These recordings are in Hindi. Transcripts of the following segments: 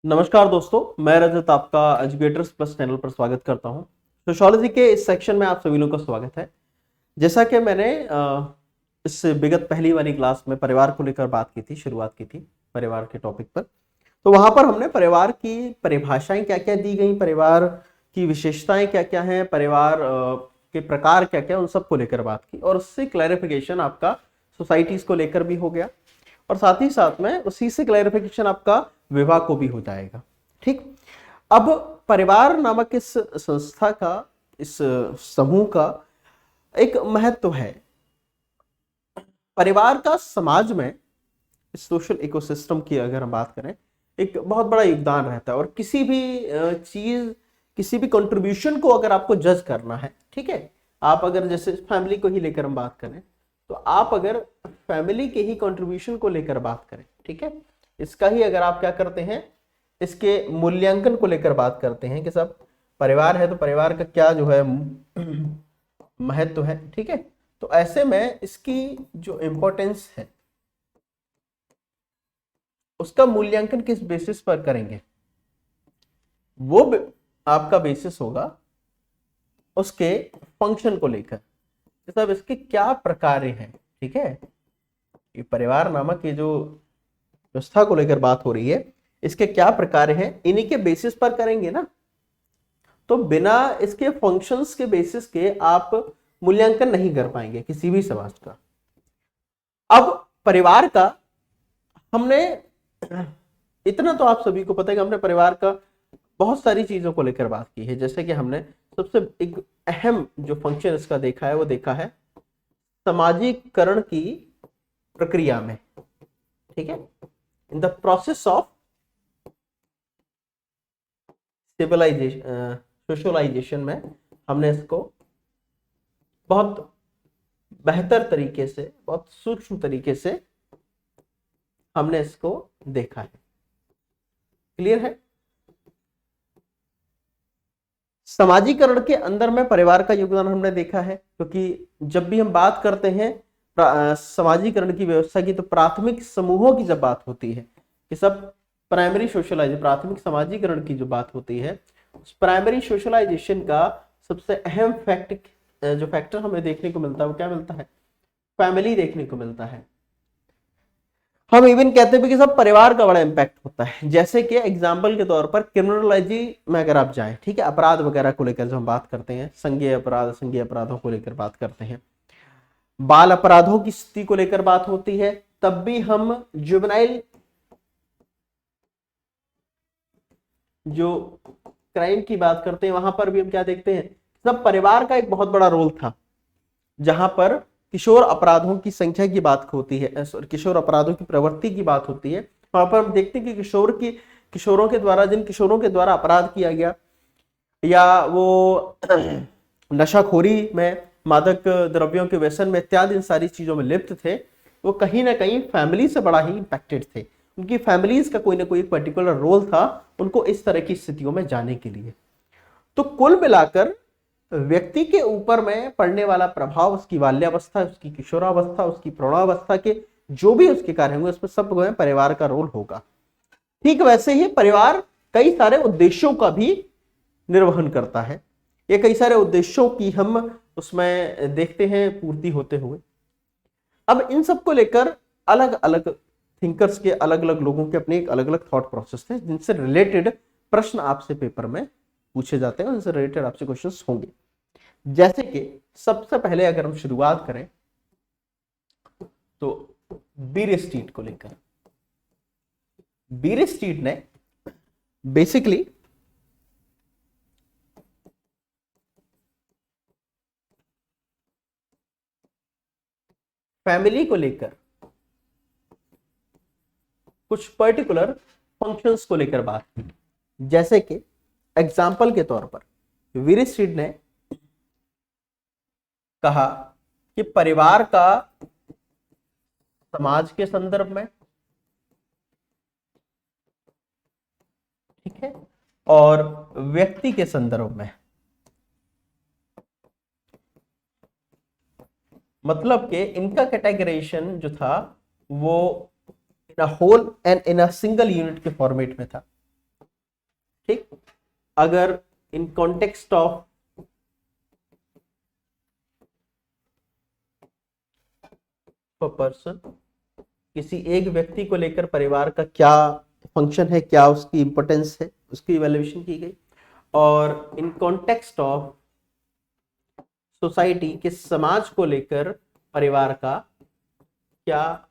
नमस्कार दोस्तों, मैं रजत आपका एजुकेटर्स प्लस चैनल पर स्वागत करता हूं। सोशियोलॉजी के इस सेक्शन में आप सभी लोगों का स्वागत है। जैसा कि मैंने इस विगत पहली वाली क्लास में परिवार को लेकर बात की थी, शुरुआत की थी परिवार के टॉपिक पर। तो वहां पर हमने परिवार की परिभाषाएं क्या क्या दी गई, परिवार की विशेषताएं क्या क्या हैं, परिवार के प्रकार क्या क्या, उन सबको लेकर बात की और उससे क्लैरिफिकेशन आपका सोसाइटीज को लेकर भी हो गया और साथ ही साथ में उसी से क्लैरिफिकेशन आपका विवाह को भी हो जाएगा। ठीक। अब परिवार नामक इस संस्था का, इस समूह का एक महत्व है। परिवार का समाज में, इस सोशल इकोसिस्टम की अगर हम बात करें, एक बहुत बड़ा योगदान रहता है। और किसी भी चीज, किसी भी कंट्रीब्यूशन को अगर आपको जज करना है, ठीक है, आप अगर जैसे फैमिली को ही लेकर हम बात करें, तो आप अगर फैमिली के ही कंट्रीब्यूशन को लेकर बात करें, ठीक है, इसका ही अगर आप क्या करते हैं, इसके मूल्यांकन को लेकर बात करते हैं कि सब परिवार है तो परिवार का क्या जो है महत्व है, ठीक है, तो ऐसे में इसकी जो इंपॉर्टेंस है उसका मूल्यांकन किस बेसिस पर करेंगे, वो आपका बेसिस होगा उसके फंक्शन को लेकर, सब इसके क्या प्रकार हैं। ठीक है, ये परिवार नामक ये जो व्यवस्था को लेकर बात हो रही है, इसके क्या प्रकार हैं, इन्हीं के बेसिस पर करेंगे ना। तो बिना इसके फंक्शंस के बेसिस के आप मूल्यांकन नहीं कर पाएंगे किसी भी समाज का। अब परिवार का हमने, इतना तो आप सभी को पता है कि हमने परिवार का बहुत सारी चीजों को लेकर बात की है। जैसे कि हमने सबसे एक अहम जो फंक्शन इसका देखा है वो देखा है सामाजिकरण की प्रक्रिया में, ठीक है, in the process of civilization, socialization में हमने इसको बहुत बेहतर तरीके से, बहुत सूक्ष्म तरीके से हमने इसको देखा है। क्लियर है? समाजीकरण के अंदर में परिवार का योगदान हमने देखा है, क्योंकि जब भी हम बात करते हैं समाजीकरण की व्यवस्था की, तो प्राथमिक समूहों की जब बात होती है कि सब प्राइमरी सोशलाइजेशन, प्राथमिक समाजीकरण की जो बात होती है, उस प्राइमरी सोशलाइजेशन का सबसे अहम जो फैक्टर हमें देखने को मिलता है वो क्या मिलता है? फैमिली देखने को मिलता है। हम इवन कहते हैं कि सब परिवार का बड़ा इंपैक्ट होता है। जैसे कि एग्जाम्पल के तौर पर क्रिमिनोलॉजी में अगर आप जाएं, ठीक है, अपराध वगैरह को लेकर जब हम बात करते हैं, संज्ञेय अपराध, संज्ञेय अपराधों को लेकर बात करते हैं, बाल अपराधों की स्थिति को लेकर बात होती है, तब भी हम जुवेनाइल जो क्राइम की बात करते हैं, वहां पर भी हम क्या देखते हैं, सब परिवार का एक बहुत बड़ा रोल था। जहां पर किशोर अपराधों की संख्या की बात होती है, किशोर अपराधों की प्रवृत्ति की बात होती है, वहां पर हम देखते हैं कि किशोरों के द्वारा, जिन किशोरों के द्वारा अपराध किया गया या वो नशाखोरी में, मादक द्रव्यों के व्यसन में इत्यादि इन सारी चीजों में लिप्त थे, वो कहीं ना कहीं फैमिली से बड़ा ही इंपैक्टेड थे। उनकी फैमिलीज का कोई ना कोई पर्टिकुलर रोल था उनको इस तरह की स्थितियों में जाने के लिए। तो कुल मिलाकर व्यक्ति के ऊपर में पड़ने वाला प्रभाव, उसकी बाल्यावस्था, उसकी किशोरावस्था, उसकी प्रौढ़ावस्था के जो भी उसके कार्य होंगे, उसमें सब में परिवार का रोल होगा। ठीक वैसे ही परिवार कई सारे उद्देश्यों का भी निर्वहन करता है। ये कई सारे उद्देश्यों की हम उसमें देखते हैं पूर्ति होते हुए। अब इन सब को लेकर अलग अलग थिंकर्स के, अलग अलग लोगों के अपने एक अलग अलग थॉट प्रोसेस थे, जिनसे रिलेटेड प्रश्न आपसे पेपर में पूछे जाते हैं, उनसे रिलेटेड आपसे क्वेश्चंस होंगे। जैसे कि सबसे पहले अगर हम शुरुआत करें तो बीरेस्टीट को लेकर, बीरेस्टीट ने बेसिकली फैमिली को लेकर कुछ पर्टिकुलर फंक्शंस को लेकर बात की। जैसे कि एग्जाम्पल के तौर पर बीरेस्टीट ने कहा कि परिवार का समाज के संदर्भ में, ठीक है, और व्यक्ति के संदर्भ में, मतलब कि इनका कैटेगराइजेशन जो था वो in a whole and in a single unit के फॉर्मेट में था। ठीक, अगर इन कॉन्टेक्स्ट ऑफ पर्सन, किसी एक व्यक्ति को लेकर परिवार का क्या फंक्शन है, क्या उसकी इंपॉर्टेंस है, उसकी इवैल्यूएशन की गई। और इन कॉन्टेक्स्ट ऑफ सोसाइटी, के समाज को लेकर परिवार का क्या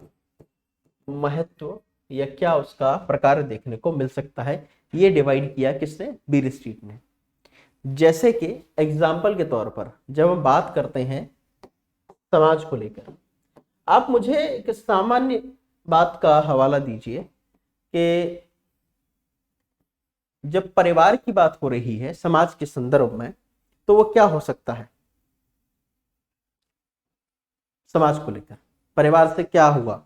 महत्व या क्या उसका प्रकार देखने को मिल सकता है, ये डिवाइड किया किसने, बीर स्ट्रीट ने। जैसे कि एग्जाम्पल के तौर पर जब हम बात करते हैं समाज को लेकर, आप मुझे एक सामान्य बात का हवाला दीजिए कि जब परिवार की बात हो रही है समाज के संदर्भ में, तो वो क्या हो सकता है, समाज को लेकर परिवार से क्या हुआ,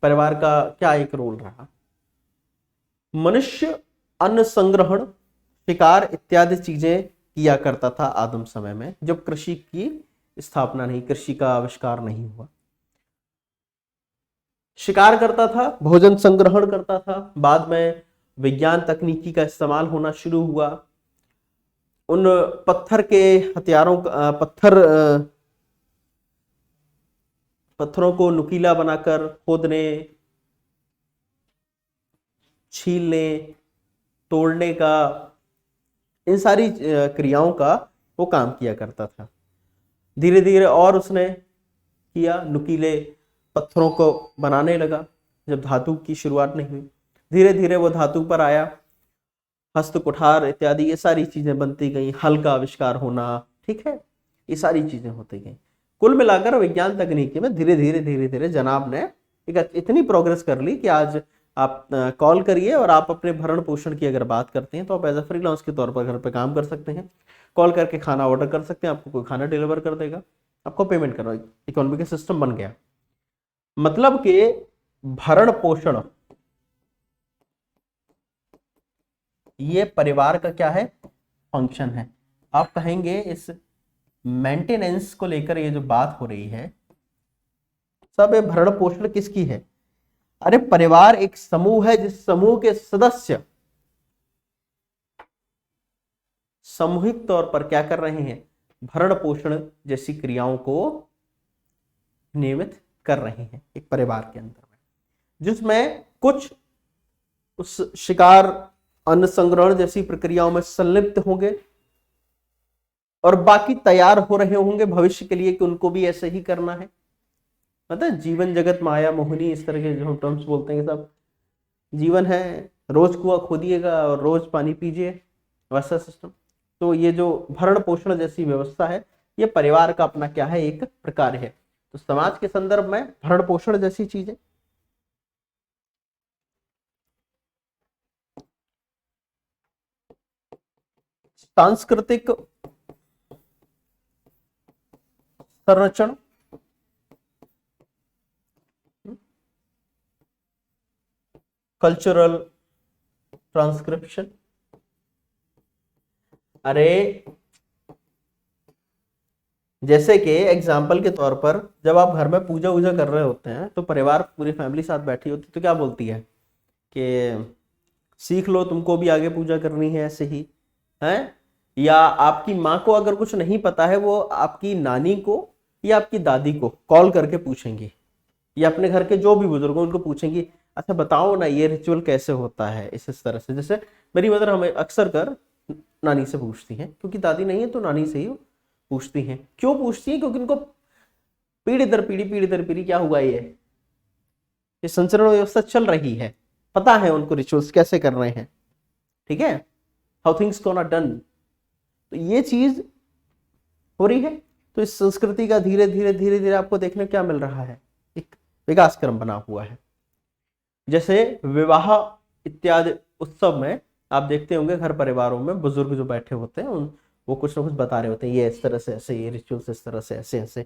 परिवार का क्या एक रोल रहा। मनुष्य अन्न संग्रहण, शिकार इत्यादि चीजें किया करता था आदिम समय में, जब कृषि की स्थापना नहीं, कृषि का आविष्कार नहीं हुआ। शिकार करता था, भोजन संग्रहण करता था। बाद में विज्ञान तकनीकी का इस्तेमाल होना शुरू हुआ। उन पत्थर के हथियारों का पत्थरों को नुकीला बनाकर खोदने, छीलने, तोड़ने का, इन सारी क्रियाओं का वो काम किया करता था। धीरे धीरे और उसने किया, नुकीले पत्थरों को बनाने लगा। जब धातु की शुरुआत नहीं हुई, धीरे धीरे वो धातु पर आया, हस्त कुठार इत्यादि ये सारी चीजें बनती गई, हल का आविष्कार होना, ठीक है, ये सारी चीजें होती गई। कुल मिलाकर विज्ञान तकनीकी में धीरे धीरे जनाब ने एक इतनी प्रोग्रेस कर ली कि आज आप कॉल करिए और आप अपने भरण पोषण की अगर बात करते हैं तो आप एज अ फ्रीलांस के तौर पर घर पे काम कर सकते हैं। कॉल करके खाना ऑर्डर कर सकते हैं, आपको कोई खाना डिलीवर कर देगा, आपको पेमेंट करना, इकोनॉमी का सिस्टम बन गया। मतलब कि भरण पोषण ये परिवार का क्या है, फंक्शन है। आप कहेंगे इस मेंटेनेंस को लेकर ये जो बात हो रही है, सब ये भरण पोषण किसकी है? अरे परिवार एक समूह है जिस समूह के सदस्य सामूहिक तौर पर क्या कर रहे हैं, भरण पोषण जैसी क्रियाओं को नियमित कर रहे हैं एक परिवार के अंदर में, जिसमें कुछ उस शिकार अन्न संग्रहण जैसी प्रक्रियाओं में संलिप्त होंगे और बाकी तैयार हो रहे होंगे भविष्य के लिए कि उनको भी ऐसे ही करना है। मतलब जीवन जगत माया मोहिनी, इस तरह के जो हम टर्म्स बोलते हैं, सब जीवन है, रोज कुआं खोदिएगा और रोज पानी पीजिए, वैसा सिस्टम। तो ये जो भरण पोषण जैसी व्यवस्था है, ये परिवार का अपना क्या है, एक प्रकार है। तो समाज के संदर्भ में भरण पोषण जैसी चीजें। सांस्कृतिक संरक्षण, कल्चरल ट्रांसक्रिप्शन। अरे जैसे कि एग्जाम्पल के तौर पर जब आप घर में पूजा वूजा कर रहे होते हैं तो परिवार पूरी फैमिली साथ बैठी होती है, तो क्या बोलती है कि सीख लो, तुमको भी आगे पूजा करनी है ऐसे ही है। या आपकी माँ को अगर कुछ नहीं पता है, वो आपकी नानी को या आपकी दादी को कॉल करके पूछेंगी, या अपने घर के जो भी बुजुर्ग उनको पूछेंगी, अच्छा बताओ ना ये रिचुअल कैसे होता है, इस तरह से। जैसे मेरी मदर हमें अक्सर कर नानी से पूछती हैं, क्योंकि दादी नहीं है तो नानी से ही पूछती हैं। क्यों पूछती हैं? क्योंकि उनको पीढ़ी दर पीढ़ी क्या हुआ, ये संचरण व्यवस्था चल रही है, पता है उनको रिचुअल्स कैसे कर रहे हैं, ठीक है, हाउ थिंग्स गोना डन। तो ये चीज हो रही है। तो इस संस्कृति का धीरे धीरे आपको देखने को क्या मिल रहा है, एक विकास क्रम बना हुआ है। जैसे विवाह इत्यादि उत्सव में आप देखते होंगे घर परिवारों में बुजुर्ग जो बैठे होते हैं, वो कुछ ना कुछ बता रहे होते हैं, ये इस तरह से ऐसे, ये रिचुअल्स इस तरह से ऐसे ऐसे।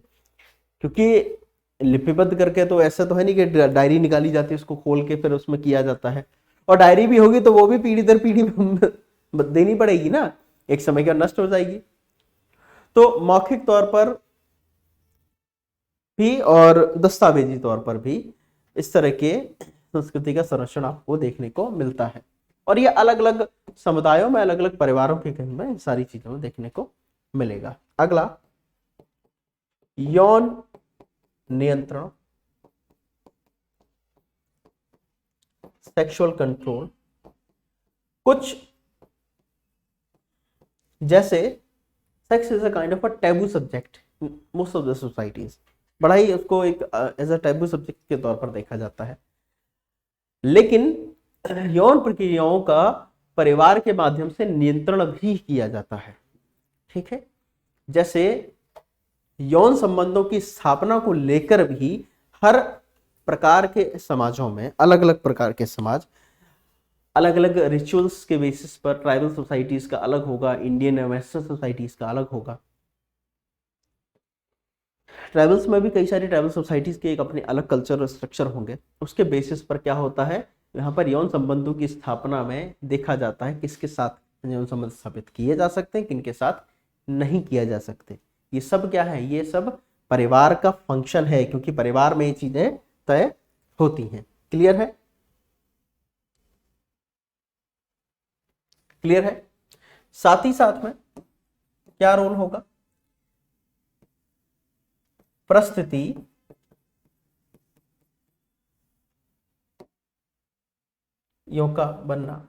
क्योंकि लिपिबद्ध करके तो ऐसा तो है नहीं कि डायरी निकाली जाती है, उसको खोल के फिर उसमें किया जाता है। और डायरी भी होगी तो वो भी पीढ़ी दर पीढ़ी देनी पड़ेगी ना, एक समय के बाद नष्ट हो जाएगी। तो मौखिक तौर पर भी और दस्तावेजी तौर पर भी इस तरह के संस्कृति का संरक्षण आपको देखने को मिलता है। और ये अलग अलग समुदायों में, अलग अलग परिवारों के घर में इन सारी चीजों में देखने को मिलेगा। अगला, यौन नियंत्रण, सेक्सुअल कंट्रोल। कुछ जैसे sex is a kind of a taboo subject most of the societies, बड़ा ही उसको एक एज अ टैबू सब्जेक्ट के तौर पर देखा जाता है। लेकिन यौन प्रक्रियाओं का परिवार के माध्यम से नियंत्रण भी किया जाता है। ठीक है, जैसे यौन संबंधों की स्थापना को लेकर भी हर प्रकार के समाजों में, अलग अलग प्रकार के समाज अलग अलग रिचुअल्स के बेसिस पर, ट्राइबल सोसाइटीज का अलग होगा, इंडियन वेस्टर्न सोसाइटीज का अलग होगा। ट्राइबल्स में भी कई सारी ट्राइबल सोसाइटीज के एक अपने अलग कल्चर और स्ट्रक्चर होंगे। उसके बेसिस पर क्या होता है, यहाँ पर यौन संबंधों की स्थापना में देखा जाता है किसके साथ यौन संबंध स्थापित किए जा सकते हैं, किनके साथ नहीं किया जा सकते। ये सब क्या है, ये सब परिवार का फंक्शन है, क्योंकि परिवार में ये चीजें तय होती हैं। क्लियर है? क्लियर है? साथ ही साथ में क्या रोल होगा, परिस्थिति यों का बनना,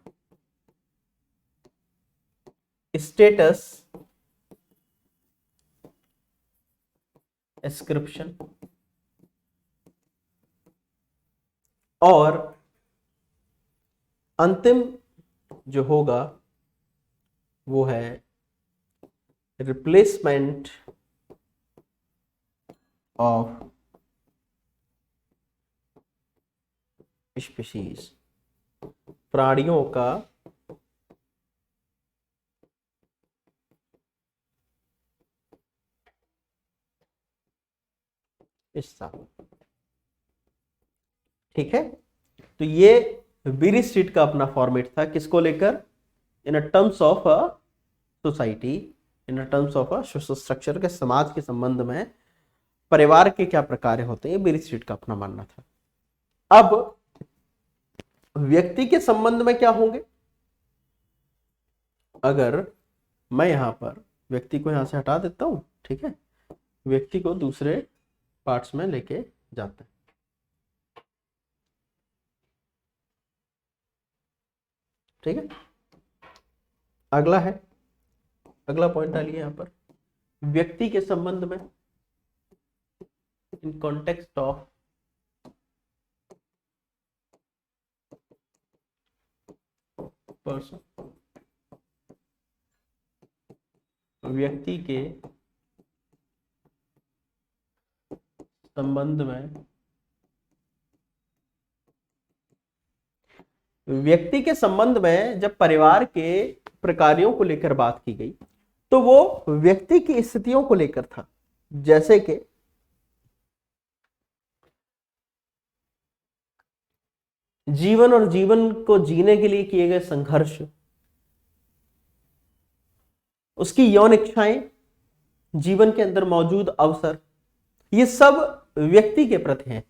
स्टेटस एस्क्रिप्शन, और अंतिम जो होगा वो है रिप्लेसमेंट ऑफ स्पीशीज, प्राणियों का हिस्सा। ठीक है, तो ये बीरी स्ट्रीट का अपना फॉर्मेट था, किसको लेकर, in a terms of a society, in a terms of a social structure के समाज के संबंध में परिवार के क्या प्रकार होते हैं, बीरी स्ट्रीट का अपना मानना था। अब व्यक्ति के संबंध में क्या होंगे, अगर मैं यहां पर व्यक्ति को यहां से हटा देता हूं, ठीक है, व्यक्ति को दूसरे पार्ट्स में लेके जाते हैं। ठीक है, अगला है, अगला पॉइंट डालिए यहां पर, व्यक्ति के संबंध में इन कॉन्टेक्स्ट ऑफ पर्सन, व्यक्ति के संबंध में, व्यक्ति के संबंध में जब परिवार के प्रकारों को लेकर बात की गई तो वो व्यक्ति की स्थितियों को लेकर था, जैसे कि जीवन और जीवन को जीने के लिए किए गए संघर्ष, उसकी यौन इच्छाएं, जीवन के अंदर मौजूद अवसर, ये सब व्यक्ति के प्रति हैं।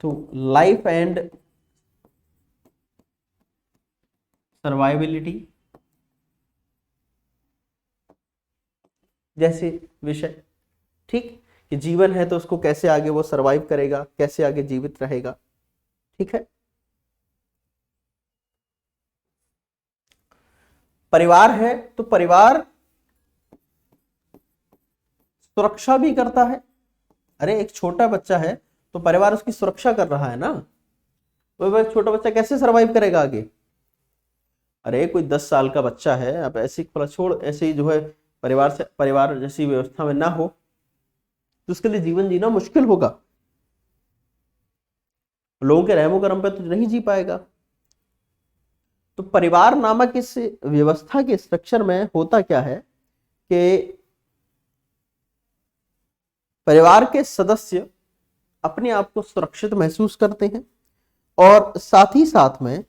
तो लाइफ एंड सर्वाइबिलिटी जैसे विषय, ठीक, कि जीवन है तो उसको कैसे आगे वो सरवाइव करेगा, कैसे आगे जीवित रहेगा। ठीक है, परिवार है तो परिवार सुरक्षा भी करता है। अरे एक छोटा बच्चा है तो परिवार उसकी सुरक्षा कर रहा है ना, तो छोटा बच्चा कैसे सरवाइव करेगा आगे। अरे कोई 10 साल का बच्चा है, अब ऐसी छोड़, ऐसे ही जो है परिवार से, परिवार जैसी व्यवस्था में ना हो तो उसके लिए जीवन जीना मुश्किल होगा, लोगों के रहमो करम पे तो नहीं जी पाएगा। तो परिवार नामक इस व्यवस्था के स्ट्रक्चर में होता क्या है कि परिवार के सदस्य अपने आप को सुरक्षित महसूस करते हैं और साथ ही साथ में,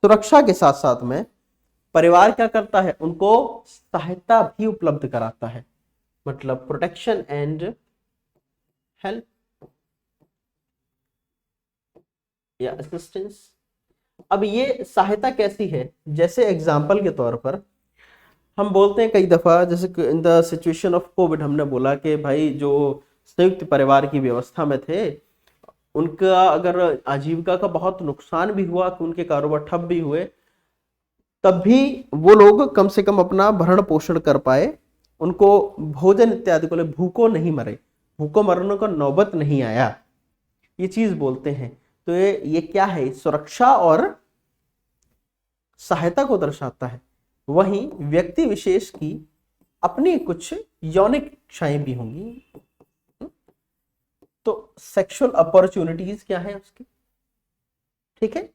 सुरक्षा के साथ साथ में परिवार क्या करता है, उनको सहायता भी उपलब्ध कराता है, मतलब प्रोटेक्शन एंड हेल्प। या असिस्टेंस। अब ये सहायता कैसी है, जैसे एग्जाम्पल के तौर पर हम बोलते हैं कई दफा, जैसे in the situation of Covid हमने बोला कि भाई जो संयुक्त परिवार की व्यवस्था में थे, उनका अगर आजीविका का बहुत नुकसान भी हुआ, कि उनके कारोबार ठप भी हुए, तब भी वो लोग कम से कम अपना भरण पोषण कर पाए, उनको भोजन इत्यादि को लिए भूखों नहीं मरे, भूखों मरने का नौबत नहीं आया, ये चीज बोलते हैं। तो ये क्या है, सुरक्षा और सहायता को दर्शाता है। वहीं व्यक्ति विशेष की अपनी कुछ यौनिक इच्छाएं भी होंगी। तो सेक्सुअल अपॉर्चुनिटीज क्या है उसकी, ठीक है,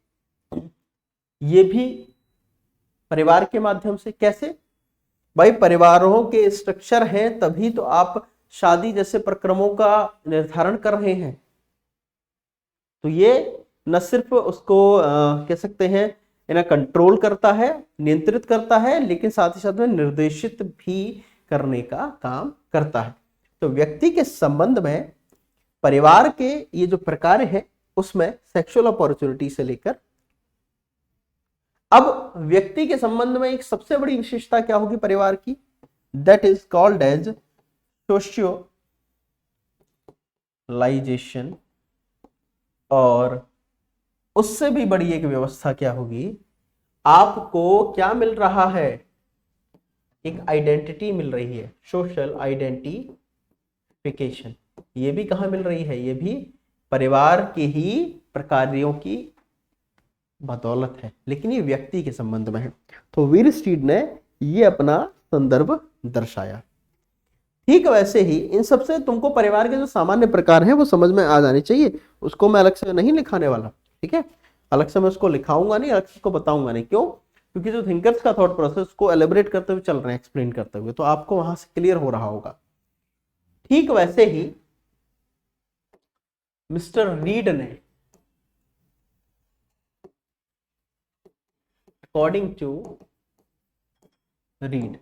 ये भी परिवार के माध्यम से। कैसे भाई, परिवारों के स्ट्रक्चर हैं तभी तो आप शादी जैसे प्रक्रमों का निर्धारण कर रहे हैं। तो ये न सिर्फ उसको कह सकते हैं इन्हें कंट्रोल करता है, नियंत्रित करता है, लेकिन साथ ही साथ में निर्देशित भी करने का काम करता है। तो व्यक्ति के संबंध में परिवार के ये जो प्रकार है उसमें सेक्सुअल अपॉर्चुनिटी से लेकर, अब व्यक्ति के संबंध में एक सबसे बड़ी विशेषता क्या होगी परिवार की, दैट इज कॉल्ड एज सोशियोलाइजेशन। और उससे भी बड़ी एक व्यवस्था क्या होगी, आपको क्या मिल रहा है, एक आइडेंटिटी मिल रही है, सोशल आइडेंटिफिकेशन। ये भी कहां मिल रही है, ये भी परिवार के ही प्रकारों की बदौलत है, लेकिन ये व्यक्ति के संबंध में है। तो वीरस्टीड ने ये अपना संदर्भ दर्शाया। ठीक वैसे ही इन सबसे तुमको परिवार के जो सामान्य प्रकार हैं वो समझ में आ जाने चाहिए, उसको मैं अलग से नहीं लिखाने वाला, ठीक है, अलग से मैं उसको लिखाऊंगा नहीं, अलग से उसको बताऊंगा नहीं। क्यों? क्योंकि जो थिंकर्स का थॉट प्रोसेस को एलिब्रेट करते हुए चल रहे हैं, एक्सप्लेन करते हुए, तो आपको वहां से क्लियर हो रहा होगा। ठीक वैसे ही मिस्टर रीड ने अकॉर्डिंग टू रीड,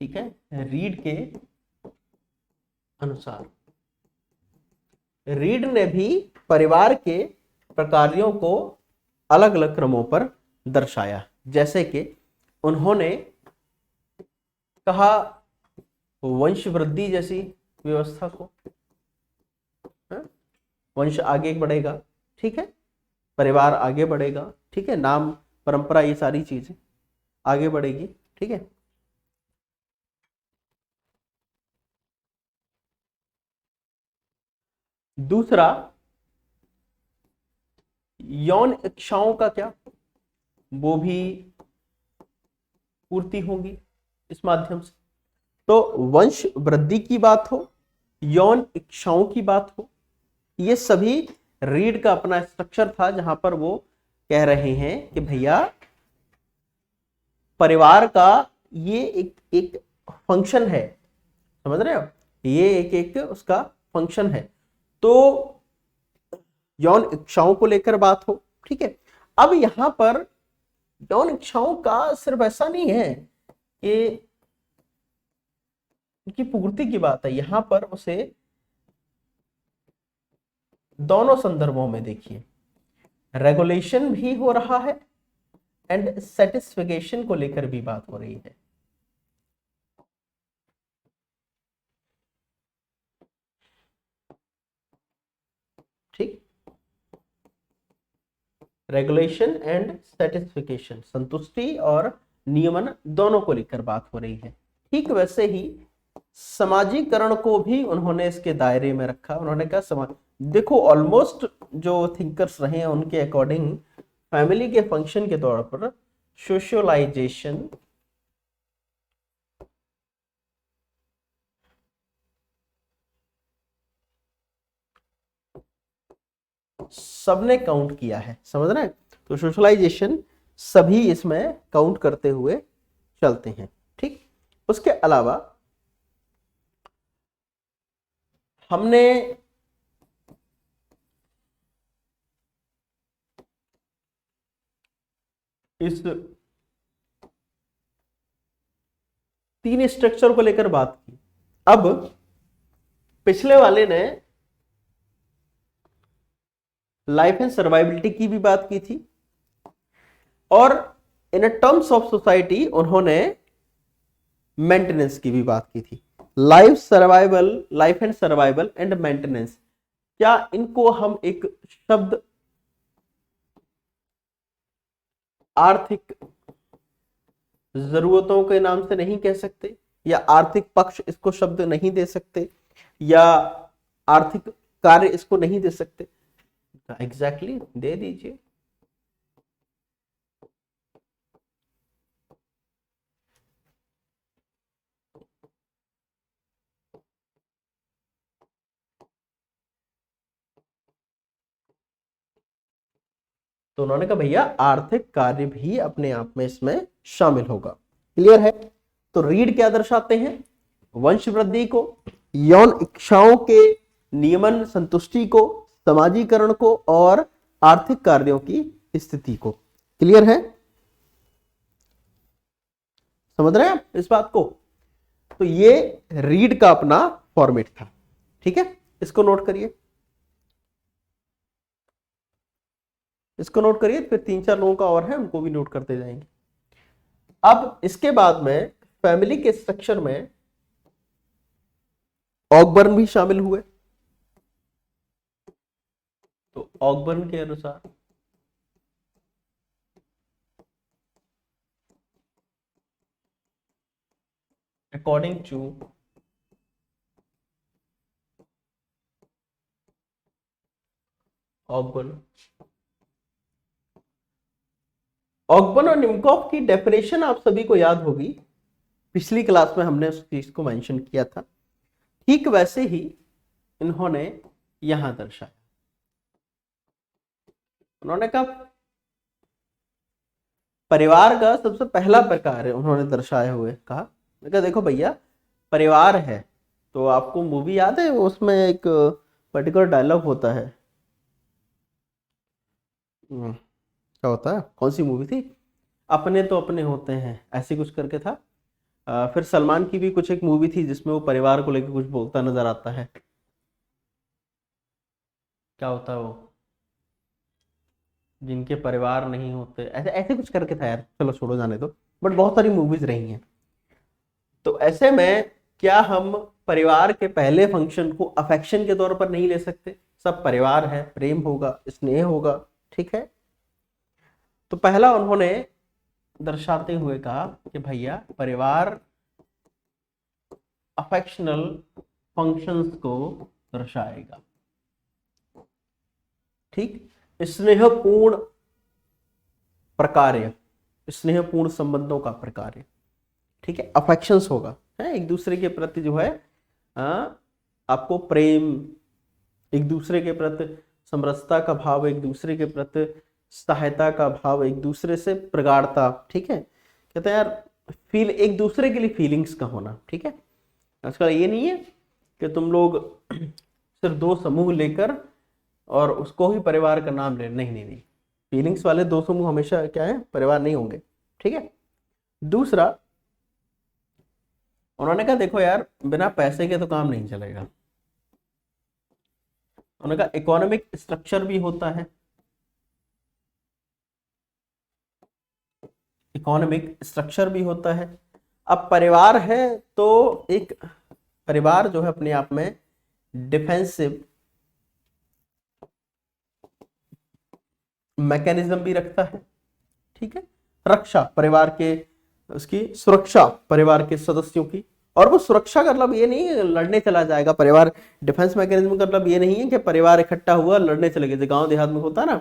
ठीक है, रीड के अनुसार, रीड ने भी परिवार के प्रकारों को अलग अलग क्रमों पर दर्शाया। जैसे कि उन्होंने कहा वंश वृद्धि जैसी व्यवस्था को, वंश आगे बढ़ेगा, ठीक है, परिवार आगे बढ़ेगा, ठीक है, नाम परंपरा ये सारी चीजें आगे बढ़ेगी, ठीक है। दूसरा, यौन इच्छाओं का क्या, वो भी पूर्ति होगी इस माध्यम से। तो वंश वृद्धि की बात हो, यौन इच्छाओं की बात हो, ये सभी रीड का अपना स्ट्रक्चर था, जहां पर वो कह रहे हैं कि भैया परिवार का ये एक फंक्शन है, समझ रहे हो, ये एक उसका फंक्शन है। तो यौन इच्छाओं को लेकर बात हो, ठीक है। अब यहां पर यौन इच्छाओं का सिर्फ ऐसा नहीं है कि उनकी पूर्ति की बात है, यहां पर उसे दोनों संदर्भों में देखिए, रेगुलेशन भी हो रहा है एंड सेटिस्फिकेशन को लेकर भी बात हो रही है। ठीक, रेगुलेशन एंड सेटिस्फिकेशन, संतुष्टि और नियमन दोनों को लेकर बात हो रही है। ठीक वैसे ही समाजीकरण को भी उन्होंने इसके दायरे में रखा। उन्होंने कहा समाज, देखो ऑलमोस्ट जो थिंकर्स रहे हैं उनके अकॉर्डिंग फैमिली के फंक्शन के तौर पर सोशलाइजेशन सबने काउंट किया है, समझ रहे हैं। तो सोशलाइजेशन सभी इसमें काउंट करते हुए चलते हैं। ठीक, उसके अलावा हमने इस 3 स्ट्रक्चर को लेकर बात की। अब पिछले वाले ने लाइफ एंड सर्वाइबिलिटी की भी बात की थी, और इन टर्म्स ऑफ सोसाइटी उन्होंने मेंटेनेंस की भी बात की थी। Life and survival and maintenance, क्या इनको हम एक शब्द आर्थिक जरूरतों के नाम से नहीं कह सकते, या आर्थिक पक्ष इसको शब्द नहीं दे सकते, या आर्थिक कार्य इसको नहीं दे सकते? एग्जैक्टली दे दीजिए। तो उन्होंने कहा भैया आर्थिक कार्य भी अपने आप में इसमें शामिल होगा। क्लियर है? तो रीड क्या दर्शाते हैं? वंश वृद्धि को, यौन इच्छाओं के नियमन संतुष्टि को, समाजीकरण को, और आर्थिक कार्यों की स्थिति को। क्लियर है? समझ रहे हैं आप इस बात को? तो ये रीड का अपना फॉर्मेट था। ठीक है, इसको नोट करिए, इसको नोट करिए, फिर 3-4 लोगों का और है उनको भी नोट करते जाएंगे। अब इसके बाद में फैमिली के स्ट्रक्चर में ऑगबर्न भी शामिल हुए। तो ऑगबर्न के अनुसार अकॉर्डिंग टू ऑगबर्न और निमकॉफ की डेफिनेशन आप सभी को याद होगी, पिछली क्लास में हमने उस चीज को मेंशन किया था। ठीक वैसे ही इन्होंने यहां दर्शाया। उन्होंने कहा परिवार का सबसे पहला प्रकार है, उन्होंने दर्शाए हुए कहा देखो भैया परिवार है, तो आपको मूवी याद है उसमें एक पर्टिकुलर डायलॉग होता है, क्या होता है, कौन सी मूवी थी, अपने तो अपने होते हैं, ऐसी कुछ करके था। फिर सलमान की भी कुछ एक मूवी थी जिसमें वो परिवार को लेकर कुछ बोलता नजर आता है, क्या होता है वो, जिनके परिवार नहीं होते, ऐसे ऐसे कुछ करके था यार, चलो छोड़ो जाने दो, बट बहुत सारी मूवीज रही हैं। तो ऐसे में क्या हम परिवार के पहले फंक्शन को अफेक्शन के तौर पर नहीं ले सकते? सब परिवार है, प्रेम होगा, स्नेह होगा, ठीक है। तो पहला उन्होंने दर्शाते हुए कहा कि भैया परिवार अफेक्शनल फंक्शंस को दर्शाएगा, ठीक, स्नेहपूर्ण प्रकार्य, स्नेहपूर्ण संबंधों का प्रकार्य, ठीक है, अफेक्शंस होगा, है एक दूसरे के प्रति जो है आपको प्रेम, एक दूसरे के प्रति समरसता का भाव, एक दूसरे के प्रति सहायता का भाव, एक दूसरे से प्रगाढ़ता, ठीक है। कहते हैं यार फील, एक दूसरे के लिए फीलिंग्स का होना, ठीक है। आजकल ये नहीं है कि तुम लोग सिर्फ 2 समूह लेकर और उसको ही परिवार का नाम ले, नहीं नहीं नहीं, फीलिंग्स वाले 2 समूह हमेशा क्या है, परिवार नहीं होंगे, ठीक है। दूसरा उन्होंने कहा देखो यार बिना पैसे के तो काम नहीं चलेगा। उन्होंने कहा इकोनॉमिक स्ट्रक्चर भी होता है, इकोनॉमिक स्ट्रक्चर भी होता है। अब परिवार है तो एक परिवार जो है अपने आप में डिफेंसिव मैकेनिज्म भी रखता है, ठीक है, रक्षा परिवार के, उसकी सुरक्षा परिवार के सदस्यों की। और वो सुरक्षा का मतलब ये नहीं है लड़ने चला जाएगा परिवार, डिफेंस मैकेनिज्म का मतलब ये नहीं है कि परिवार इकट्ठा हुआ लड़ने चले गए, गांव देहात में होता ना,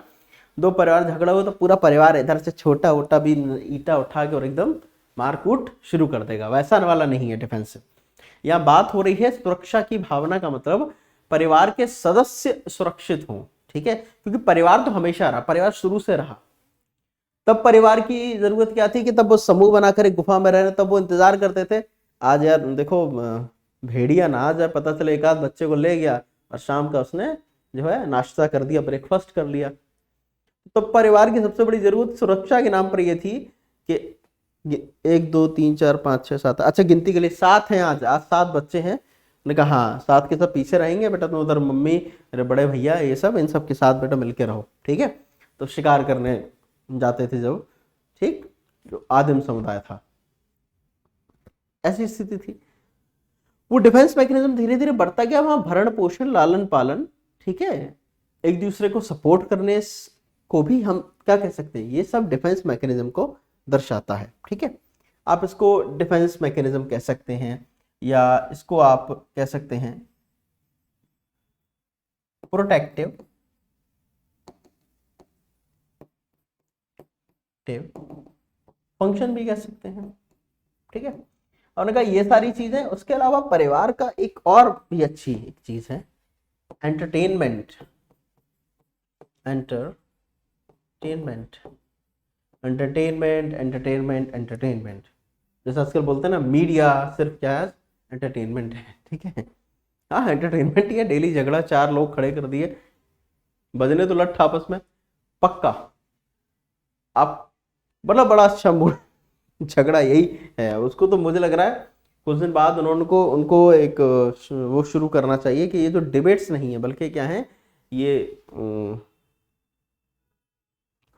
2 परिवार झगड़ा हुआ तो पूरा परिवार इधर से छोटा वोटा भी ईटा उठा के और एकदम मारकूट शुरू कर देगा, वैसा वाला नहीं है डिफेंस। यहाँ बात हो रही है सुरक्षा की भावना का मतलब परिवार के सदस्य सुरक्षित हों, ठीक है, क्योंकि परिवार तो हमेशा रहा, परिवार शुरू से रहा। तब परिवार की जरूरत क्या थी कि तब वो समूह बनाकर एक गुफा में रह रहे, तब वो इंतजार करते थे आज यार देखो भेड़िया ना आ जाए, पता चले एक आध बच्चे को ले गया और शाम का उसने जो है नाश्ता कर दिया, ब्रेकफास्ट कर लिया। तो परिवार की सबसे बड़ी जरूरत सुरक्षा के नाम पर यह थी कि 1 2 3 4 5 6 7, अच्छा गिनती के लिए 7 हैं, आज 7 बच्चे हैं, मैंने कहा हाँ, साथ के सब पीछे रहेंगे बेटा, तुम उधर मम्मी, मेरे बड़े भैया, ये सब, इन सब के साथ बेटा मिलके रहो, ठीक है। तो शिकार करने जाते थे जब, ठीक, जो आदिम समुदाय था, ऐसी स्थिति थी। वो डिफेंस मैकेनिज्म धीरे धीरे बढ़ता गया, वहां भरण पोषण, लालन पालन, ठीक है, एक दूसरे को सपोर्ट करने को भी हम क्या कह सकते हैं, ये सब डिफेंस मैकेनिज्म को दर्शाता है, ठीक है। आप इसको डिफेंस मैकेनिज्म कह सकते हैं, या इसको आप कह सकते हैं प्रोटेक्टिव फंक्शन भी कह सकते हैं, ठीक है। और उन्होंने कहा ये सारी चीजें, उसके अलावा परिवार का एक और भी अच्छी एक चीज है, entertainment. Entertainment entertainment entertainment entertainment, जैसे आजकल बोलते हैं ना, मीडिया सिर्फ क्या है, एंटरटेनमेंट है, ठीक है। हाँ, एंटरटेनमेंट ही है। डेली झगड़ा, 4 लोग खड़े कर दिए, बजने तो लठ आपस में, पक्का आप, मतलब बड़ा अच्छा मूड झगड़ा यही है उसको। तो मुझे लग रहा है कुछ दिन बाद उनको उनको एक वो शुरू करना चाहिए कि ये जो डिबेट्स नहीं है, बल्कि क्या है, ये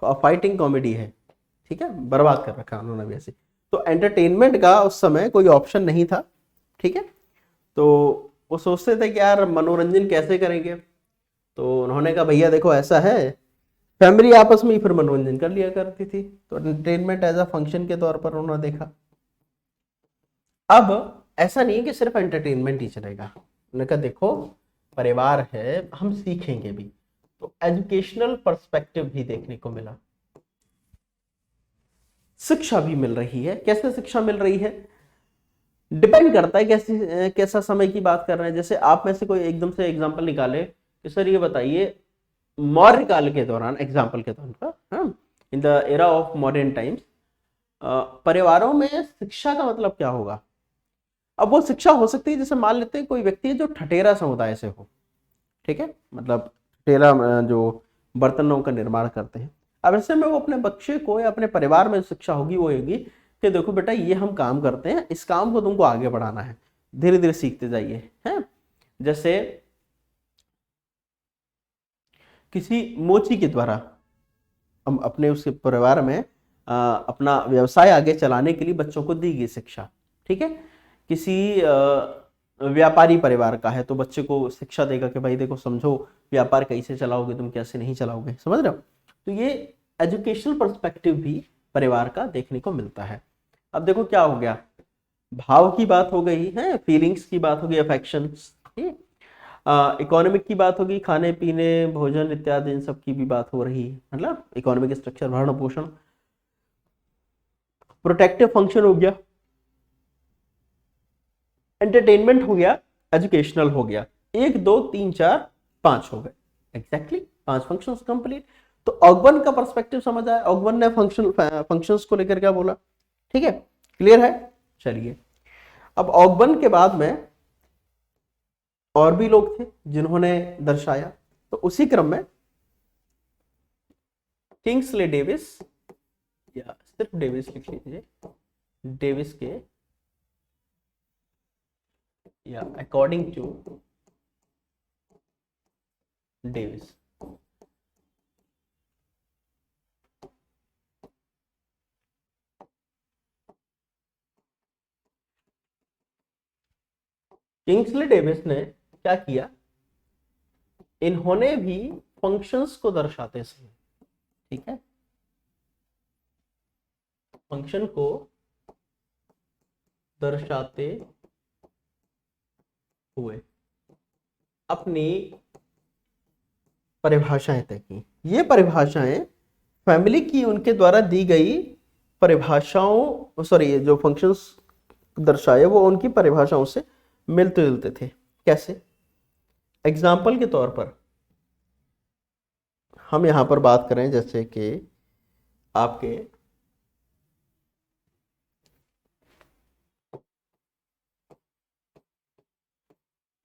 फाइटिंग कॉमेडी है, ठीक है। बर्बाद कर रखा उन्होंने भी ऐसे। तो एंटरटेनमेंट का उस समय कोई ऑप्शन नहीं था, ठीक है। तो वो सोचते थे कि यार मनोरंजन कैसे करेंगे, तो उन्होंने कहा भैया देखो ऐसा है, फैमिली आपस में ही फिर मनोरंजन कर लिया करती थी, तो एंटरटेनमेंट एज अ फंक्शन के तौर पर उन्होंने देखा। अब ऐसा नहीं है कि सिर्फ एंटरटेनमेंट ही चलेगा, उन्होंने कहा देखो परिवार है, हम सीखेंगे भी, तो एजुकेशनल पर्सपेक्टिव भी देखने को मिला, शिक्षा भी मिल रही है। कैसे शिक्षा मिल रही है, डिपेंड करता है कैसे कैसा समय की बात कर रहे हैं। जैसे आप में से कोई एकदम से एग्जांपल निकाले कि सर ये बताइए मौर्य काल के दौरान, एग्जाम्पल के तौर पर, in the era of modern times, परिवारों में शिक्षा का मतलब क्या होगा। अब वो शिक्षा हो सकती है, जैसे मान लेते हैं कोई व्यक्ति है जो ठठेरा समुदाय से हो, ठीक है, मतलब ठठेरा जो बर्तनों का निर्माण करते हैं। अब ऐसे में वो अपने बच्चे को या अपने परिवार में शिक्षा होगी वो होगी कि देखो बेटा ये हम काम करते हैं, इस काम को तुमको आगे बढ़ाना है, धीरे धीरे सीखते जाइए, हैं। जैसे किसी मोची के द्वारा हम अपने उसके परिवार में अपना व्यवसाय आगे चलाने के लिए बच्चों को दी गई शिक्षा, ठीक है। किसी व्यापारी परिवार का है तो बच्चे को शिक्षा देगा कि भाई देखो समझो व्यापार कैसे चलाओगे तुम, कैसे नहीं चलाओगे, समझ रहे हो। तो ये एजुकेशनल पर्सपेक्टिव भी परिवार का देखने को मिलता है। अब देखो क्या हो गया, भाव की बात हो गई है, फीलिंग्स की बात हो गई, अफेक्शंस, इकोनॉमिक की बात होगी, खाने पीने भोजन इत्यादि इन सब की भी बात हो रही है, मतलब इकोनॉमिक स्ट्रक्चर, भरण पोषण। प्रोटेक्टिव फंक्शन हो गया, एंटरटेनमेंट हो गया, एजुकेशनल हो गया, 1 2 3 4 5 हो गए, एग्जैक्टली 5 फंक्शंस कंप्लीट। तो ऑगबर्न का पर्सपेक्टिव समझ आया, ऑगबर्न ने फंक्शंस को लेकर क्या बोला, ठीक है, क्लियर है। चलिए, अब ऑगबर्न के बाद में और भी लोग थे जिन्होंने दर्शाया, तो उसी क्रम में किंग्सले डेविस, या सिर्फ डेविस लिख लीजिए, डेविस के, या according to Davis, Kingsley Davis ने क्या किया, इन्होंने भी फंक्शंस को दर्शाते समय, ठीक है, फंक्शन को दर्शाते हुए अपनी परिभाषाएं तय की। ये परिभाषाएं फैमिली की उनके द्वारा दी गई परिभाषाओं, सॉरी, ये जो फंक्शंस दर्शाए वो उनकी परिभाषाओं से मिलते जुलते थे। कैसे, एग्जाम्पल के तौर पर हम यहां पर बात करें, जैसे कि आपके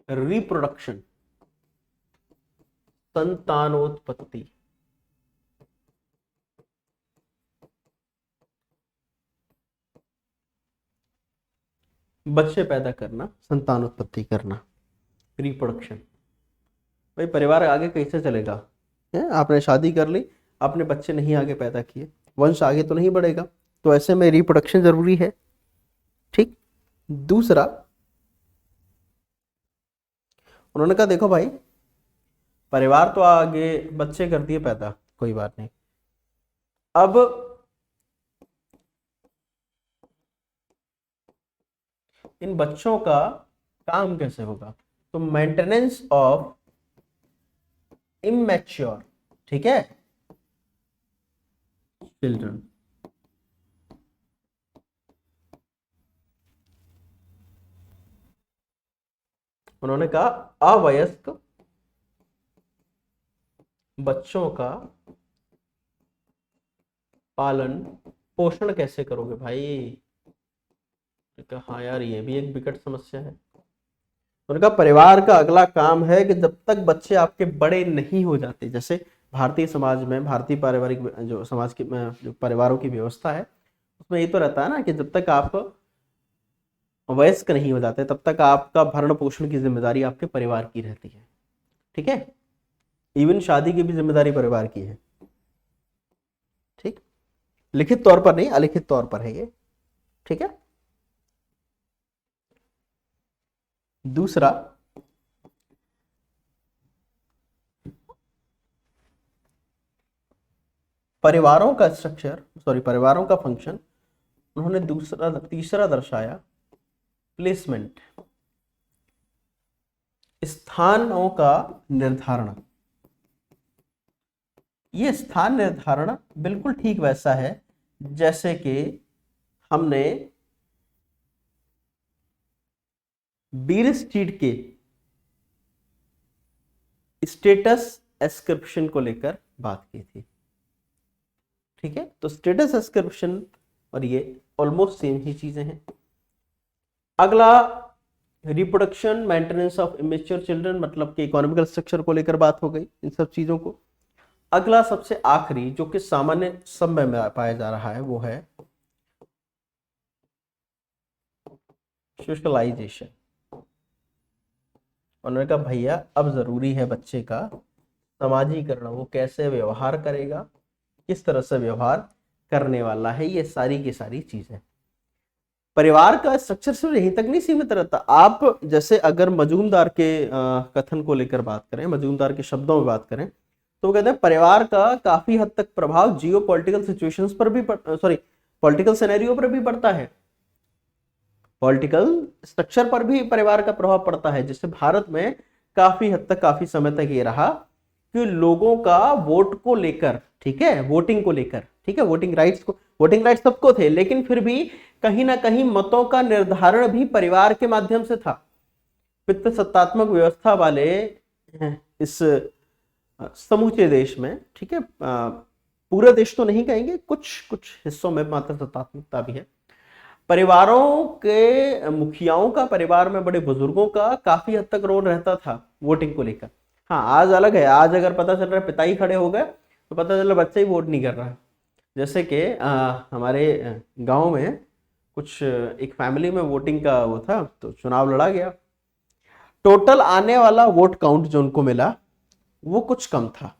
रिप्रोडक्शन, संतानोत्पत्ति, बच्चे पैदा करना, संतानोत्पत्ति करना, रिप्रोडक्शन। भाई परिवार आगे कैसे चलेगा? है, आपने शादी कर ली, आपने बच्चे नहीं आगे पैदा किए, वंश आगे तो नहीं बढ़ेगा। तो ऐसे में रिप्रोडक्शन जरूरी है। ठीक। दूसरा, उन्होंने कहा देखो भाई, परिवार तो आगे बच्चे कर दिए पैदा, कोई बात नहीं, अब इन बच्चों का काम कैसे होगा? तो मेंटेनेंस ऑफ इमैच्योर, ठीक है, चिल्ड्रन। उन्होंने कहा अवयस्क बच्चों का पालन पोषण कैसे करोगे भाई? कहा हाँ यार, ये भी एक विकट समस्या है। उनका परिवार का अगला काम है कि जब तक बच्चे आपके बड़े नहीं हो जाते, जैसे भारतीय समाज में, भारतीय पारिवारिक जो समाज की जो परिवारों की व्यवस्था है, उसमें ये तो रहता है ना कि जब तक आप वयस्क नहीं हो जाते तब तक आपका भरण पोषण की जिम्मेदारी आपके परिवार की रहती है। ठीक है, इवन शादी की भी जिम्मेदारी परिवार की है। ठीक, लिखित तौर पर नहीं, अलिखित तौर पर है ये। ठीक है। दूसरा, परिवारों का स्ट्रक्चर, सॉरी परिवारों का फंक्शन, उन्होंने तीसरा दर्शाया प्लेसमेंट, स्थानों का निर्धारण। ये स्थान निर्धारण बिल्कुल ठीक वैसा है जैसे कि हमने बीर स्ट्रीट के स्टेटस एस्क्रिप्शन को लेकर बात की थी। ठीक है, तो स्टेटस एस्क्रिप्शन और ये ऑलमोस्ट सेम ही चीजें हैं। अगला, reproduction, maintenance of immature children, मतलब कि इकोनॉमिकल स्ट्रक्चर को लेकर बात हो गई, इन सब चीजों को। अगला सबसे आखिरी जो कि सामान्य समय में पाया जा रहा है वो है सोशलाइजेशन। उन्होंने कहा भैया अब जरूरी है बच्चे का समाजीकरण, वो कैसे व्यवहार करेगा, किस तरह से व्यवहार करने वाला है, ये सारी की सारी चीजें। परिवार का स्ट्रक्चर सिर्फ यहीं तक नहीं सीमित रहता। आप जैसे अगर मजूमदार के कथन को लेकर बात करें, मजूमदार के शब्दों में बात करें, तो वो कहते हैं परिवार का काफी हद तक प्रभाव जियो पॉलिटिकल सिचुएशंस पर भी, सॉरी पॉलिटिकल सिनेरियो पर भी पड़ता है। पॉलिटिकल स्ट्रक्चर पर भी परिवार का प्रभाव पड़ता है। जैसे भारत में काफी हद तक, काफी समय तक ये रहा कि लोगों का वोट को लेकर, ठीक है, वोटिंग को लेकर, ठीक है, वोटिंग राइट्स सबको थे, लेकिन फिर भी कहीं ना कहीं मतों का निर्धारण भी परिवार के माध्यम से था। पितृसत्तात्मक व्यवस्था वाले इस समूचे देश में, ठीक है, पूरे देश तो नहीं कहेंगे, कुछ कुछ हिस्सों में मात्र सत्तात्मकता भी है। परिवारों के मुखियाओं का, परिवार में बड़े बुजुर्गों का काफी हद तक रोल रहता था वोटिंग को लेकर। हाँ, आज अलग है, आज अगर पता चल रहा है पिता ही खड़े हो गए तो पता चल रहा बच्चा ही वोट नहीं कर रहा है। जैसे कि हमारे गांव में कुछ एक फैमिली में वोटिंग का वो था, तो चुनाव लड़ा गया। टोटल आने वाला वोट काउंट जो उनको मिला वो कुछ कम था,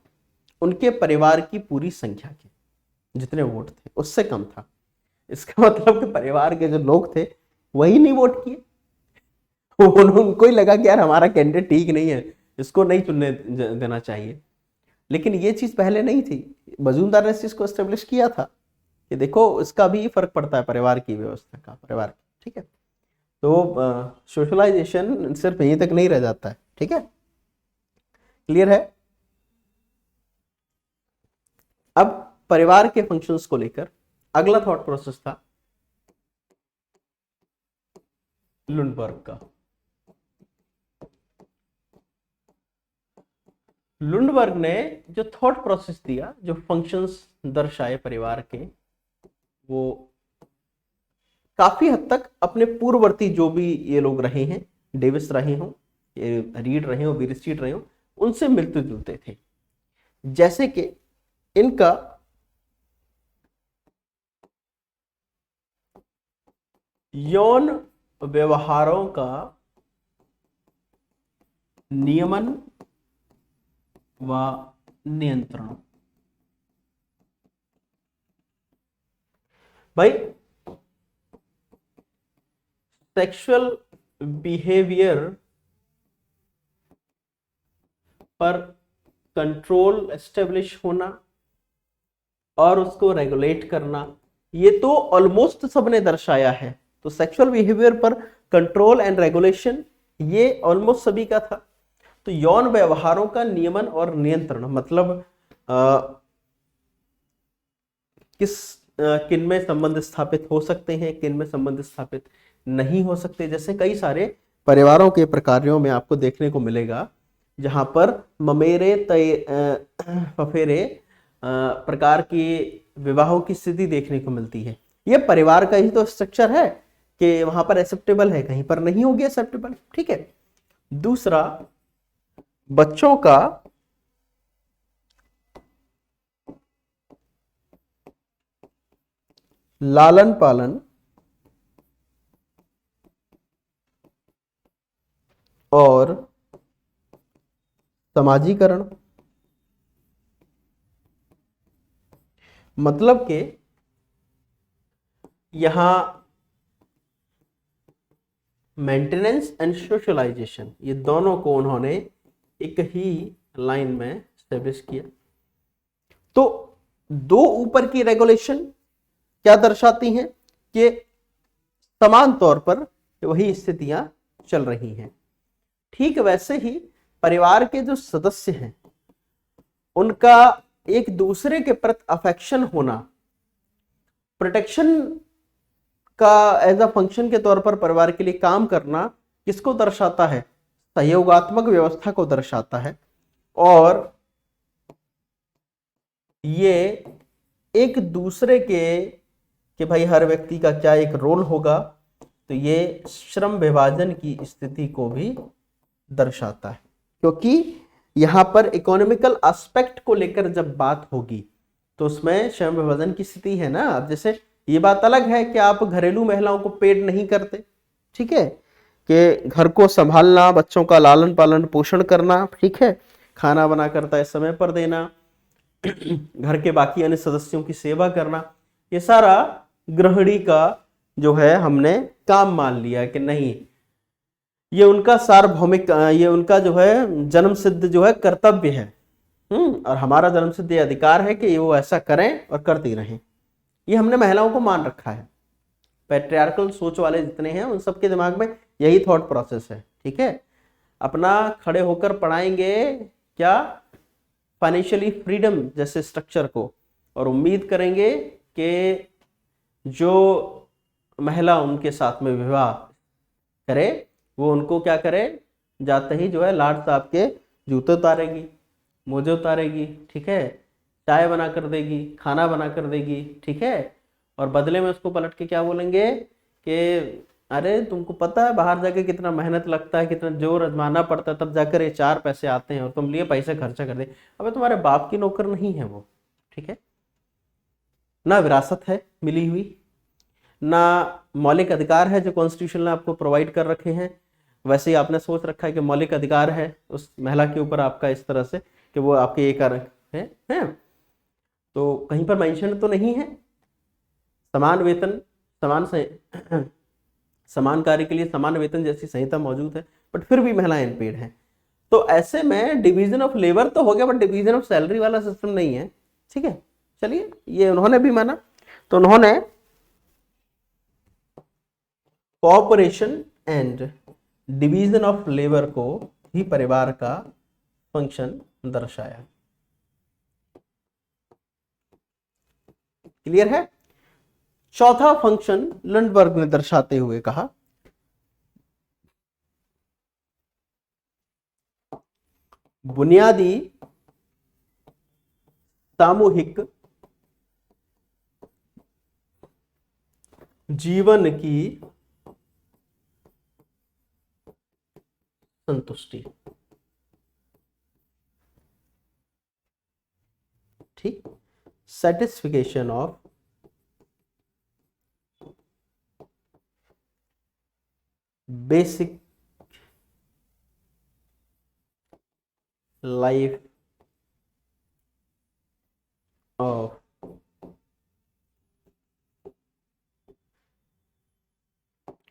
उनके परिवार की पूरी संख्या के जितने वोट थे उससे कम था। इसका मतलब कि परिवार के जो लोग थे वही नहीं वोट किए। उनको ही लगा कि यार हमारा कैंडिडेट ठीक नहीं है, इसको नहीं चुनने देना चाहिए। लेकिन ये चीज पहले नहीं थी, मजूमदार ने इस चीज को एस्टेब्लिश किया था कि देखो इसका भी फर्क पड़ता है परिवार की व्यवस्था का, परिवार की। ठीक है, तो सोशलाइजेशन सिर्फ यहीं तक नहीं रह जाता है। ठीक है, क्लियर है? अब परिवार के फंक्शंस को लेकर अगला थॉट प्रोसेस था लुंडबर्ग का। लुंडबर्ग ने जो थॉट प्रोसेस दिया, जो फंक्शंस दर्शाए परिवार के, वो काफी हद तक अपने पूर्ववर्ती जो भी ये लोग रहे हैं, डेविस रहे हो, रीड रहे हो, बीरस्ट्रीट रहे हो, उनसे मिलते जुलते थे। जैसे कि इनका यौन व्यवहारों का नियमन व नियंत्रण। भाई सेक्सुअल बिहेवियर पर कंट्रोल एस्टेब्लिश होना और उसको रेगुलेट करना, ये तो ऑलमोस्ट सबने दर्शाया है। तो सेक्सुअल बिहेवियर पर कंट्रोल एंड रेगुलेशन ये ऑलमोस्ट सभी का था। तो यौन व्यवहारों का नियमन और नियंत्रण मतलब किन में संबंध स्थापित हो सकते हैं, किन में संबंध स्थापित नहीं हो सकते। जैसे कई सारे परिवारों के प्रकारों में आपको देखने को मिलेगा जहां पर ममेरे तय फफेरे प्रकार की विवाहों की स्थिति देखने को मिलती है। ये परिवार का ही तो स्ट्रक्चर है कि वहां पर एक्सेप्टेबल है, कहीं पर नहीं होगी एक्सेप्टेबल। ठीक है। दूसरा, बच्चों का लालन पालन और समाजीकरण, मतलब कि यहां मेंटेनेंस एंड सोशलाइजेशन ये दोनों को उन्होंने एक ही लाइन में एस्टेब्लिश किया। तो दो ऊपर की रेगुलेशन क्या दर्शाती हैं कि समान तौर पर वही स्थितियां चल रही हैं। ठीक वैसे ही परिवार के जो सदस्य हैं उनका एक दूसरे के प्रति अफेक्शन होना, प्रोटेक्शन का एज अ फंक्शन के तौर पर परिवार के लिए काम करना किसको दर्शाता है? सहयोगात्मक व्यवस्था को दर्शाता है। और ये एक दूसरे के कि भाई हर व्यक्ति का क्या एक रोल होगा, तो ये श्रम विभाजन की स्थिति को भी दर्शाता है। क्योंकि यहां पर इकोनॉमिकल एस्पेक्ट को लेकर जब बात होगी तो उसमें श्रम विभाजन की स्थिति है ना। अब जैसे ये बात अलग है कि आप घरेलू महिलाओं को पेड नहीं करते, ठीक है, कि घर को संभालना, बच्चों का लालन पालन पोषण करना, ठीक है, खाना बना करता है समय पर देना, घर के बाकी अन्य सदस्यों की सेवा करना, ये सारा गृहिणी का जो है हमने काम मान लिया कि नहीं, ये उनका सार्वभौमिक, ये उनका जो है जन्म सिद्ध जो है कर्तव्य है। और हमारा जन्म सिद्ध अधिकार है कि वो ऐसा करें और करती रहें। ये हमने महिलाओं को मान रखा है। पैट्रियार्कल सोच वाले जितने हैं उन सबके दिमाग में यही थॉट प्रोसेस है। ठीक है, अपना खड़े होकर पढ़ाएंगे क्या, फाइनेंशियली फ्रीडम जैसे स्ट्रक्चर को, और उम्मीद करेंगे कि जो महिला उनके साथ में विवाह करे वो उनको क्या करे, जाते ही जो है लाड साहब के जूते उतारेगी, मोजे उतारेगी, ठीक है, चाय बना कर देगी, खाना बना कर देगी, ठीक है, और बदले में उसको पलट के क्या बोलेंगे कि अरे तुमको पता है बाहर जाके कितना मेहनत लगता है, कितना जोर आजमाना पड़ता है, तब जाकर ये 4 पैसे आते हैं और तुम लिए पैसे खर्चा कर दे। अबे तुम्हारे बाप की नौकर नहीं है वो, ठीक है, ना विरासत है मिली हुई, ना मौलिक अधिकार है जो कॉन्स्टिट्यूशन ने आपको प्रोवाइड कर रखे हैं। वैसे ही आपने सोच रखा है कि मौलिक अधिकार है उस महिला के ऊपर आपका इस तरह से कि वो आपके ये कर है। तो कहीं पर मेंशन तो नहीं है समान वेतन, समान कार्य के लिए समान वेतन जैसी संहिता मौजूद है, बट फिर भी महिलाएं अनपेड हैं। तो ऐसे में डिवीजन ऑफ लेबर तो हो गया बट डिवीजन ऑफ सैलरी वाला सिस्टम नहीं है। ठीक है, चलिए ये उन्होंने भी माना। तो उन्होंने cooperation and division of labour को ही परिवार का फंक्शन दर्शाया। क्लियर है? चौथा फंक्शन लंडबर्ग ने दर्शाते हुए कहा बुनियादी सामूहिक जीवन की संतुष्टि। ठीक, satisfaction of basic life of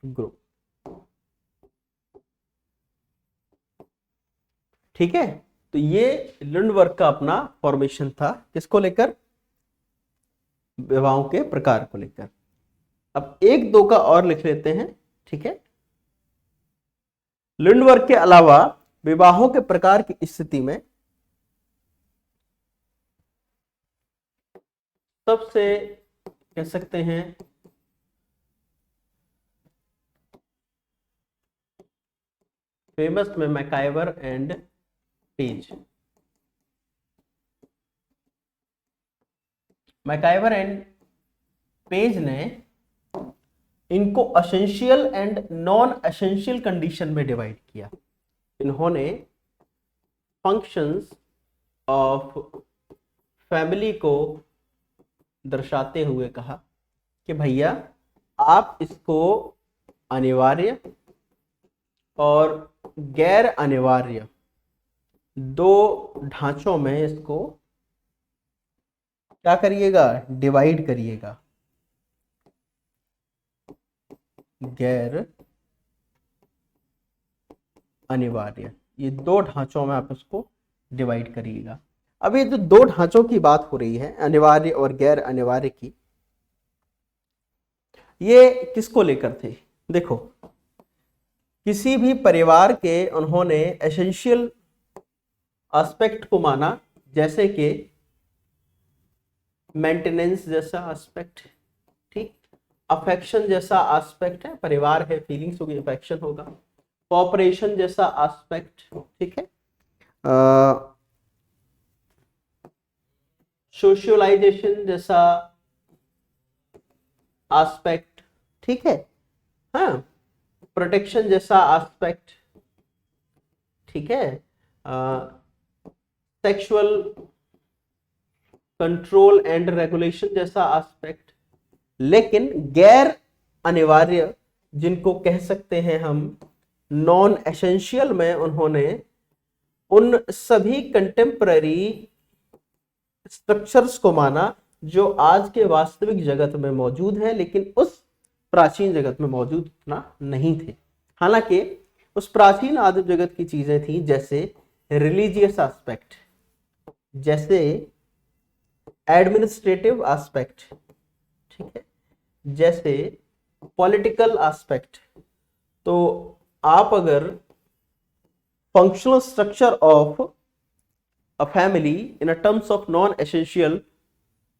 group. ठीक है, तो ये लुंडबर्ग का अपना फॉर्मेशन था, किसको लेकर, विवाहों के प्रकार को लेकर। अब एक दो का और लिख लेते हैं। ठीक है, लुंडबर्ग के अलावा विवाहों के प्रकार की स्थिति में सबसे कह सकते हैं फेमस में MacIver and page. MacIver and page ने इनको essential and non essential condition में डिवाइड किया। इन्होंने फंक्शंस ऑफ फैमिली को दर्शाते हुए कहा कि भैया आप इसको अनिवार्य और गैर अनिवार्य दो ढांचों में इसको क्या करिएगा, डिवाइड करिएगा। गैर अनिवार्य, ये दो ढांचों में आप इसको डिवाइड करिएगा। अब ये जो दो ढांचों की बात हो रही है, अनिवार्य और गैर अनिवार्य की, ये किसको लेकर थे? देखो, किसी भी परिवार के उन्होंने एसेंशियल एस्पेक्ट को माना, जैसे कि मेंटेनेंस जैसा एस्पेक्ट, ठीक, अफेक्शन जैसा एस्पेक्ट है, परिवार है, फीलिंग्स होगी, अफेक्शन होगा, कोऑपरेशन जैसा एस्पेक्ट, ठीक है, सोशलाइजेशन जैसा एस्पेक्ट, ठीक है, हाँ, प्रोटेक्शन जैसा एस्पेक्ट, ठीक है, सेक्सुअल कंट्रोल एंड रेगुलेशन जैसा एस्पेक्ट। लेकिन गैर अनिवार्य, जिनको कह सकते हैं हम नॉन एसेंशियल में, उन्होंने उन सभी कंटेम्पररी स्ट्रक्चर्स को माना जो आज के वास्तविक जगत में मौजूद है, लेकिन उस प्राचीन जगत में मौजूद इतना नहीं थे। हालांकि उस प्राचीन आदिम जगत की चीजें थी, जैसे रिलीजियस एस्पेक्ट, जैसे एडमिनिस्ट्रेटिव एस्पेक्ट, ठीक है, जैसे पॉलिटिकल एस्पेक्ट। तो आप अगर functional structure of a family in a terms of non essential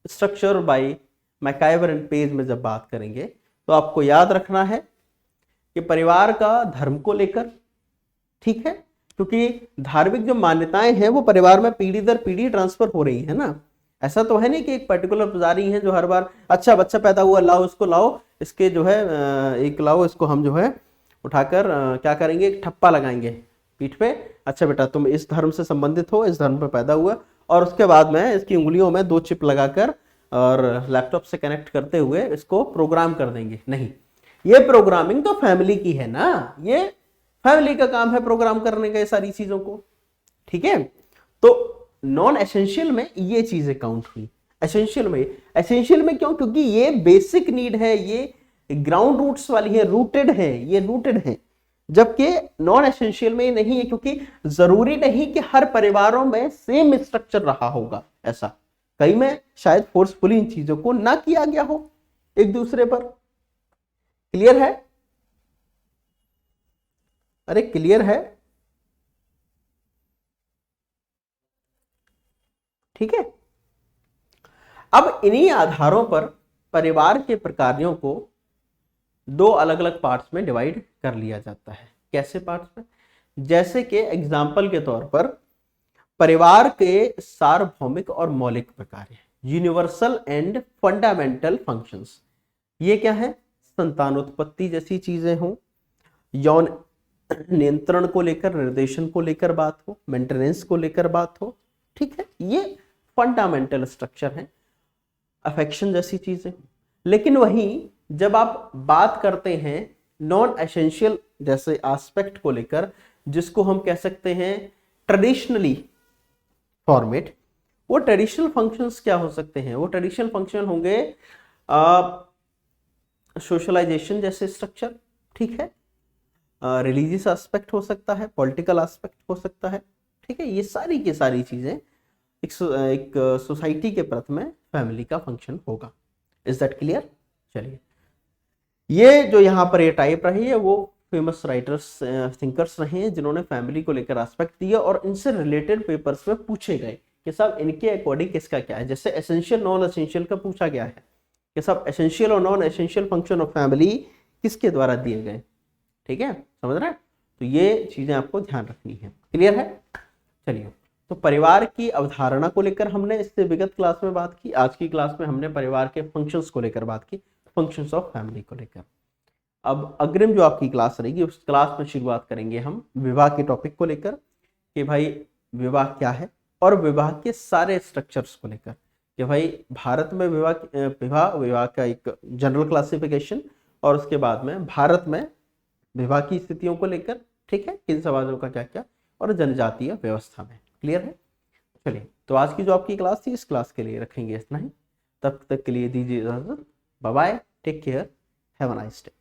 structure bye MacIver and page में जब बात करेंगे, तो आपको याद रखना है कि परिवार का धर्म को लेकर, ठीक है, क्योंकि धार्मिक जो मान्यताएं हैं वो परिवार में पीढ़ी दर पीढ़ी ट्रांसफर हो रही है ना। ऐसा तो है नहीं कि एक पर्टिकुलर पुजारी है जो हर बार अच्छा बच्चा पैदा हुआ, लाओ इसको, लाओ इसके जो है एक लाओ इसको, हम जो है उठाकर क्या करेंगे, एक ठप्पा लगाएंगे पीठ पे, अच्छा बेटा तुम इस धर्म से संबंधित हो, इस धर्म पे पैदा हुआ, और उसके बाद में इसकी उंगलियों में 2 चिप लगाकर और लैपटॉप से कनेक्ट करते हुए इसको प्रोग्राम कर देंगे। नहीं, ये प्रोग्रामिंग तो फैमिली की है ना, ये फैमिली का काम है प्रोग्राम करने का ये सारी चीजों को, ठीक है। तो नॉन एसेंशियल में ये चीजें काउंट हुई, एसेंशियल में क्यों? क्योंकि ये बेसिक नीड है, ये ग्राउंड रूट्स वाली है, रूटेड है, ये रूटेड है, जबकि नॉन एसेंशियल में नहीं है, क्योंकि जरूरी नहीं कि हर परिवारों में सेम स्ट्रक्चर रहा होगा। ऐसा कई में शायद फोर्सफुली इन चीजों को ना किया गया हो एक दूसरे पर। क्लियर है? अरे क्लियर है? ठीक है। अब इन्हीं आधारों पर परिवार के प्रकारों को 2 अलग अलग पार्ट्स में डिवाइड कर लिया जाता है। कैसे पार्ट्स में? जैसे कि एग्जाम्पल के तौर पर परिवार के सार्वभौमिक और मौलिक प्रकार हैं, यूनिवर्सल एंड फंडामेंटल फंक्शंस। ये क्या है? संतानोत्पत्ति जैसी चीजें हों, यौन नियंत्रण को लेकर, निर्देशन को लेकर बात हो, मेंटेनेंस को लेकर बात हो, ठीक है, ये फंडामेंटल स्ट्रक्चर है। अफेक्शन जैसी चीजें। लेकिन वहीं जब आप बात करते हैं नॉन एसेंशियल जैसे एस्पेक्ट को लेकर, जिसको हम कह सकते हैं ट्रेडिशनली फॉर्मेट। वो ट्रेडिशनल फंक्शंस क्या हो सकते हैं? वो ट्रेडिशनल फंक्शन होंगे सोशलाइजेशन जैसे स्ट्रक्चर, ठीक है, रिलीजियस एस्पेक्ट हो सकता है, पॉलिटिकल एस्पेक्ट हो सकता है, ठीक है। ये सारी की सारी चीजें एक सोसाइटी के प्रथ में फैमिली का फंक्शन होगा। Is that clear? चलिए, ये जो यहाँ पर ये टाइप रही है वो फेमस राइटर्स थिंकर्स रहे हैं जिन्होंने फैमिली को लेकर एस्पेक्ट दिया और इनसे रिलेटेड पेपर्स में पूछे गए कि साहब इनके अकॉर्डिंग किसका क्या है। जैसे एसेंशियल नॉन एसेंशियल का पूछा गया है कि साहब एसेंशियल और non essential function of family किसके द्वारा दिए गए, ठीक है, समझ रहे हैं? तो ये चीजें आपको ध्यान रखनी है। क्लियर है? चलिए, तो परिवार की अवधारणा को लेकर हमने इससे विगत क्लास में बात की। आज की क्लास में हमने परिवार के फंक्शंस को लेकर बात की, फंक्शंस ऑफ फैमिली को लेकर। अब अग्रिम जो आपकी क्लास रहेगी उस क्लास में शुरुआत करेंगे हम विवाह के टॉपिक को लेकर कि भाई विवाह क्या है और विवाह के सारे स्ट्रक्चर्स को लेकर कि भाई भारत में विवाह का एक जनरल क्लासिफिकेशन और उसके बाद में भारत में विवाह की स्थितियों को लेकर, ठीक है, किन समाजों का क्या क्या, और जनजातीय व्यवस्था में। क्लियर है? चलिए, तो आज की जो आपकी क्लास थी इस क्लास के लिए रखेंगे इतना ही। तब तक के लिए दीजिए इजाजत। Bye bye, take care, have a nice day.